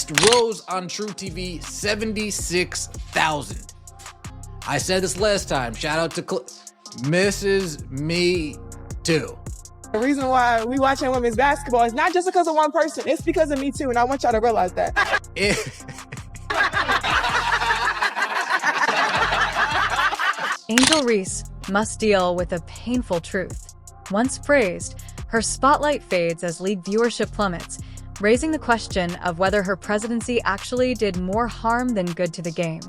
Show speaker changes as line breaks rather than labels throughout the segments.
Next rose on True TV, 76,000. I said this last time. Shout out to Mrs. Me Too.
The reason why we watching women's basketball is not just because of one person. It's because of me too, and I want y'all to realize that.
Angel Reese must deal with a painful truth. Once praised, her spotlight fades as league viewership plummets, raising the question of whether her presidency actually did more harm than good to the game.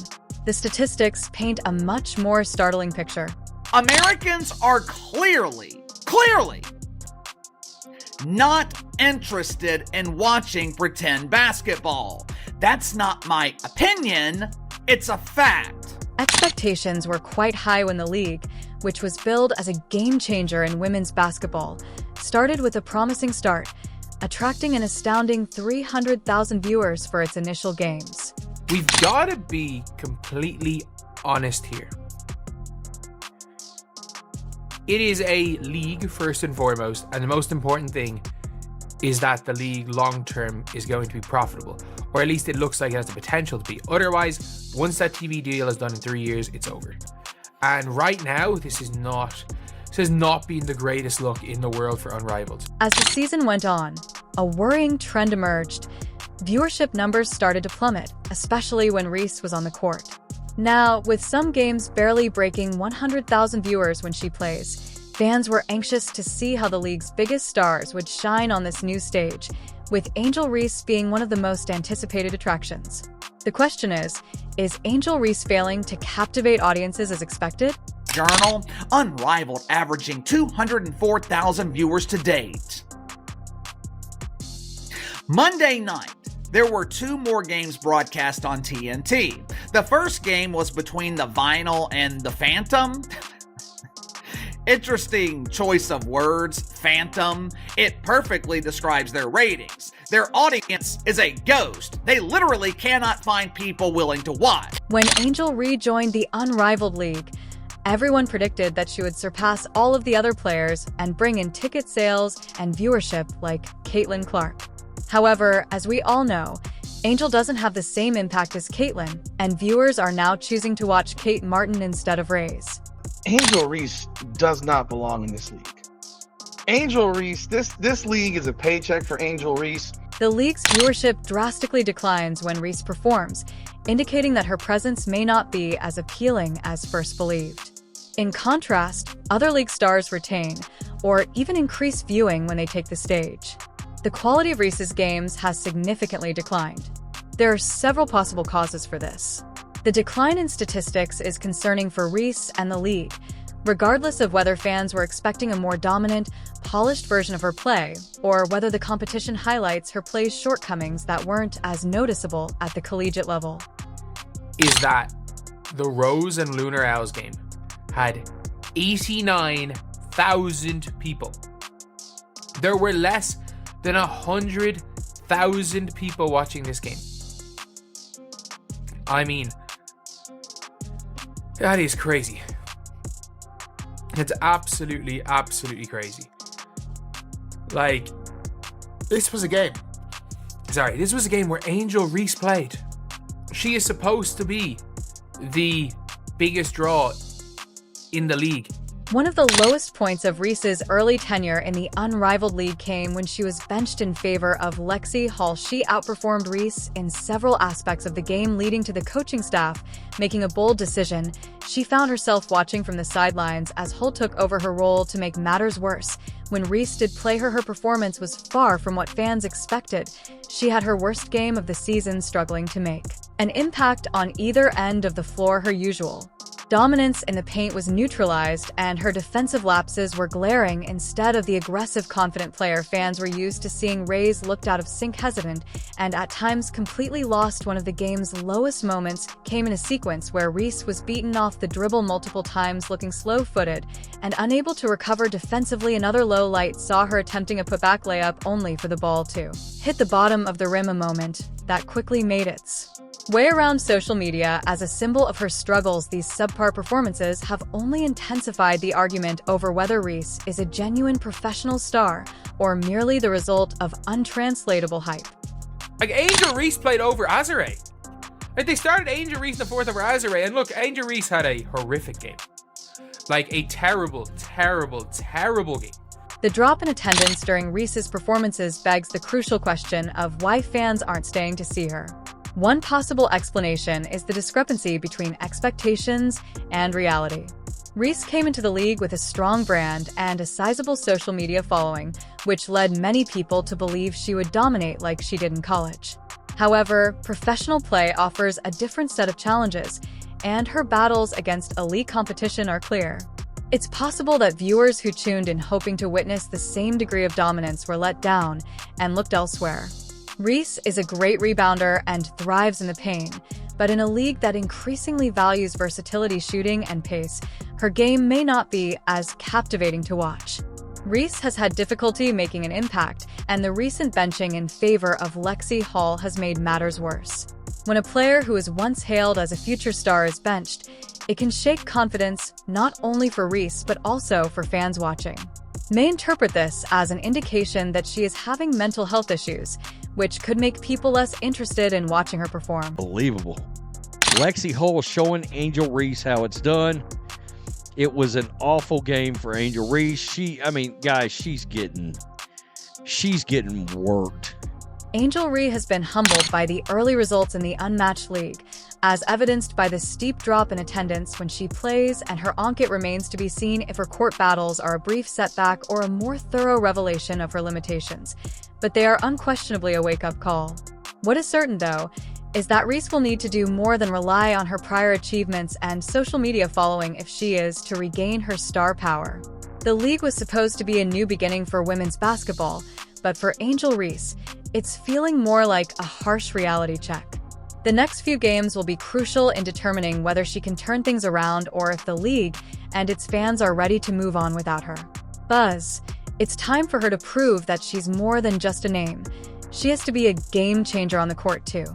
The statistics paint a much more startling picture.
Americans are clearly not interested in watching pretend basketball. That's not my opinion, it's a fact.
Expectations were quite high when the league, which was billed as a game-changer in women's basketball, started with a promising start, attracting an astounding 300,000 viewers for its initial games.
We've got to be completely honest here. It is a league first and foremost, and the most important thing is that the league long-term is going to be profitable, or at least it looks like it has the potential to be. Otherwise, once that TV deal is done in 3 years, it's over. And right now, this has not been the greatest look in the world for Unrivaled.
As the season went on, a worrying trend emerged. Viewership numbers started to plummet, especially when Reese was on the court. Now, with some games barely breaking 100,000 viewers when she plays, fans were anxious to see how the league's biggest stars would shine on this new stage, with Angel Reese being one of the most anticipated attractions. The question is Angel Reese failing to captivate audiences as expected?
Journal, Unrivaled averaging 204,000 viewers to date. Monday night, there were 2 more games broadcast on TNT. The first game was between the Vinyl and the Phantom. Interesting choice of words, Phantom. It perfectly describes their ratings. Their audience is a ghost. They literally cannot find people willing to watch.
When Angel rejoined the Unrivaled League, everyone predicted that she would surpass all of the other players and bring in ticket sales and viewership like Caitlin Clark. However, as we all know, Angel doesn't have the same impact as Caitlin, and viewers are now choosing to watch Kate Martin instead of Rays.
Angel Reese does not belong in this league. Angel Reese, this league is a paycheck for Angel Reese.
The league's viewership drastically declines when Reese performs, indicating that her presence may not be as appealing as first believed. In contrast, other league stars retain, or even increase viewing when they take the stage. The quality of Reese's games has significantly declined. There are several possible causes for this. The decline in statistics is concerning for Reese and the league, regardless of whether fans were expecting a more dominant, polished version of her play, or whether the competition highlights her play's shortcomings that weren't as noticeable at the collegiate level.
Is that the Rose and Lunar Owls game had 89,000 people. There were less than 100,000 people watching this game. I mean, that is crazy. It's absolutely crazy. Like, this was a game where Angel Reese played. She is supposed to be the biggest draw in the league.
One of the lowest points of Reese's early tenure in the Unrivaled League came when she was benched in favor of Lexi Hall. She outperformed Reese in several aspects of the game, leading to the coaching staff making a bold decision. She found herself watching from the sidelines as Hull took over her role. To make matters worse, when Reese did play her performance was far from what fans expected. She had her worst game of the season, struggling to make an impact on either end of the floor. Her usual dominance in the paint was neutralized, and her defensive lapses were glaring. Instead of the aggressive, confident player fans were used to seeing, Rays looked out of sync, hesitant, and at times completely lost. One of the game's lowest moments came in a sequence where Reese was beaten off the dribble multiple times, looking slow-footed and unable to recover defensively. Another low light saw her attempting a putback layup only for the ball to hit the bottom of the rim, a moment that quickly made its way around social media as a symbol of her struggles. These subpar performances have only intensified the argument over whether Reese is a genuine professional star or merely the result of untranslatable hype.
Like, Angel Reese played over Azare. Like, they started Angel Reese in the fourth over Azare, and look, Angel Reese had a horrific game. Like, a terrible, terrible, terrible game.
The drop in attendance during Reese's performances begs the crucial question of why fans aren't staying to see her. One possible explanation is the discrepancy between expectations and reality. Reese came into the league with a strong brand and a sizable social media following, which led many people to believe she would dominate like she did in college. However, professional play offers a different set of challenges, and her battles against elite competition are clear. It's possible that viewers who tuned in hoping to witness the same degree of dominance were let down and looked elsewhere. Reese is a great rebounder and thrives in the paint, but in a league that increasingly values versatility, shooting, and pace, her game may not be as captivating to watch. Reese has had difficulty making an impact, and the recent benching in favor of Lexi Hall has made matters worse. When a player who was once hailed as a future star is benched, it can shake confidence not only for Reese but also for fans watching. May interpret this as an indication that she is having mental health issues, which could make people less interested in watching her perform.
Believable. Lexi Hull showing Angel Reese how it's done. It was an awful game for Angel Reese. Guys, she's getting worked.
Angel Reese has been humbled by the early results in the unmatched league, as evidenced by the steep drop in attendance when she plays, and her it remains to be seen if her court battles are a brief setback or a more thorough revelation of her limitations. But they are unquestionably a wake-up call. What is certain, though, is that Reese will need to do more than rely on her prior achievements and social media following if she is to regain her star power. The league was supposed to be a new beginning for women's basketball, but for Angel Reese, it's feeling more like a harsh reality check. The next few games will be crucial in determining whether she can turn things around or if the league and its fans are ready to move on without her. Buzz, it's time for her to prove that she's more than just a name. She has to be a game changer on the court, too.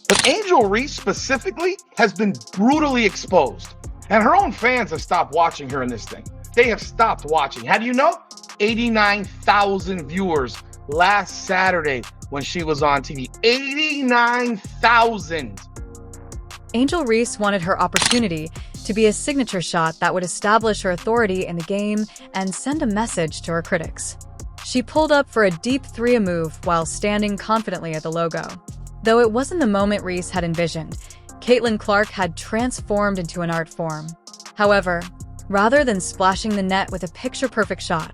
But Angel Reese specifically has been brutally exposed, and her own fans have stopped watching her in this thing. They have stopped watching. How do you know? 89,000 viewers last Saturday when she was on TV. 89,000.
Angel Reese wanted her opportunity to be a signature shot that would establish her authority in the game and send a message to her critics. She pulled up for a deep three move while standing confidently at the logo. Though it wasn't the moment Reese had envisioned, Caitlin Clark had transformed into an art form. However, rather than splashing the net with a picture-perfect shot,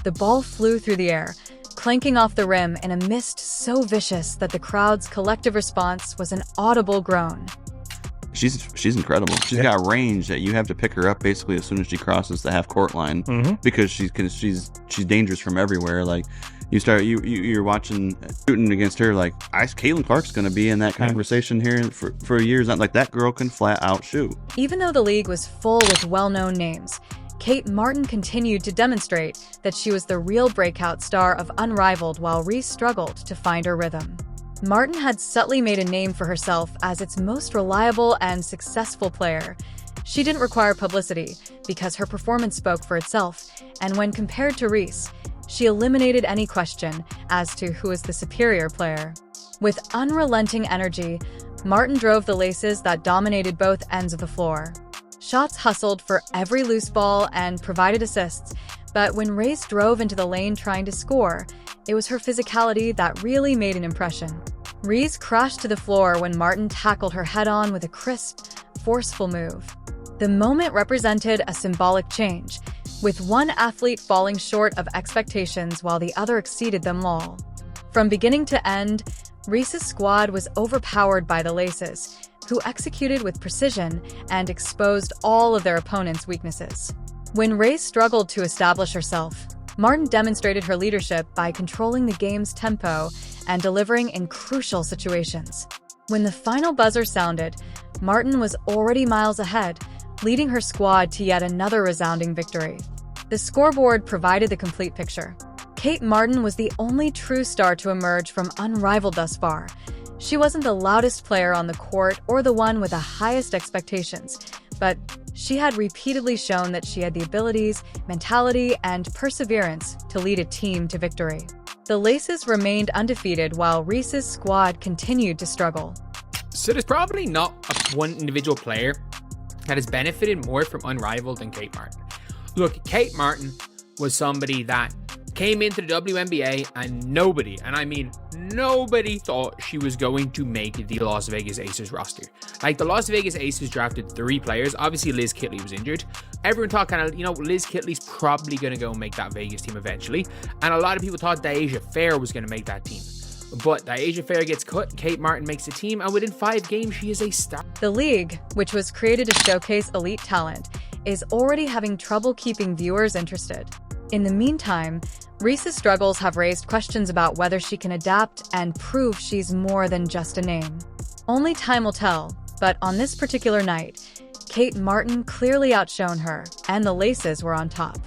the ball flew through the air, clanking off the rim in a mist so vicious that the crowd's collective response was an audible groan.
She's incredible. She's got range that you have to pick her up basically as soon as she crosses the half court line, because she's dangerous from everywhere. Like, you're watching shooting against her. Like, Caitlin Clark's going to be in that conversation here for years. Not like that girl can flat out shoot.
Even though the league was full with well-known names, Kate Martin continued to demonstrate that she was the real breakout star of Unrivaled, while Reese struggled to find her rhythm. Martin had subtly made a name for herself as its most reliable and successful player. She didn't require publicity because her performance spoke for itself, and when compared to Reese, she eliminated any question as to who is the superior player. With unrelenting energy, Martin drove the laces that dominated both ends of the floor. Shots hustled for every loose ball and provided assists, but when Reese drove into the lane trying to score, it was her physicality that really made an impression. Reese crashed to the floor when Martin tackled her head-on with a crisp, forceful move. The moment represented a symbolic change, with one athlete falling short of expectations while the other exceeded them all. From beginning to end, Reese's squad was overpowered by the Laces, who executed with precision and exposed all of their opponents' weaknesses. When Reese struggled to establish herself, Martin demonstrated her leadership by controlling the game's tempo and delivering in crucial situations. When the final buzzer sounded, Martin was already miles ahead, leading her squad to yet another resounding victory. The scoreboard provided the complete picture. Kate Martin was the only true star to emerge from Unrivaled thus far. She wasn't the loudest player on the court or the one with the highest expectations, but she had repeatedly shown that she had the abilities, mentality, and perseverance to lead a team to victory. The Laces remained undefeated while Reese's squad continued to struggle.
So there's probably not one individual player that has benefited more from Unrivaled than Kate Martin. Look, Kate Martin was somebody that came into the WNBA and nobody, and I mean nobody, thought she was going to make the Las Vegas Aces roster. Like, the Las Vegas Aces drafted 3 players. Obviously, Liz Kitley was injured. Everyone thought kind of, Liz Kitley's probably going to go and make that Vegas team eventually. And a lot of people thought Deasia Fair was going to make that team. But Deasia Fair gets cut, Kate Martin makes the team, and within 5 games, she is a star.
The league, which was created to showcase elite talent, is already having trouble keeping viewers interested. In the meantime, Reese's struggles have raised questions about whether she can adapt and prove she's more than just a name. Only time will tell, but on this particular night, Kate Martin clearly outshone her, and the Laces were on top.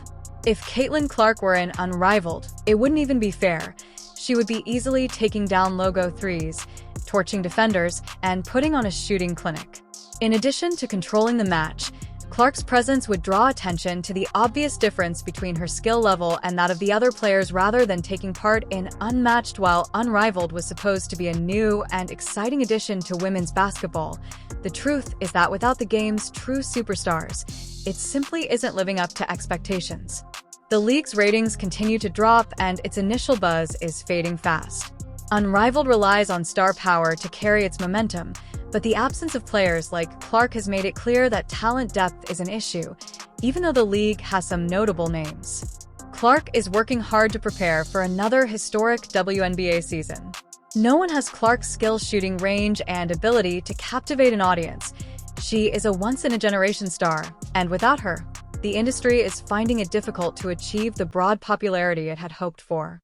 If Caitlin Clark were in Unrivaled, it wouldn't even be fair. She would be easily taking down logo threes, torching defenders, and putting on a shooting clinic. In addition to controlling the match, Clark's presence would draw attention to the obvious difference between her skill level and that of the other players rather than taking part in Unmatched. While Unrivaled was supposed to be a new and exciting addition to women's basketball, the truth is that without the game's true superstars, it simply isn't living up to expectations. The league's ratings continue to drop and its initial buzz is fading fast. Unrivaled relies on star power to carry its momentum, but the absence of players like Clark has made it clear that talent depth is an issue, even though the league has some notable names. Clark is working hard to prepare for another historic WNBA season. No one has Clark's skill, shooting range, and ability to captivate an audience. She is a once-in-a-generation star, and without her, the industry is finding it difficult to achieve the broad popularity it had hoped for.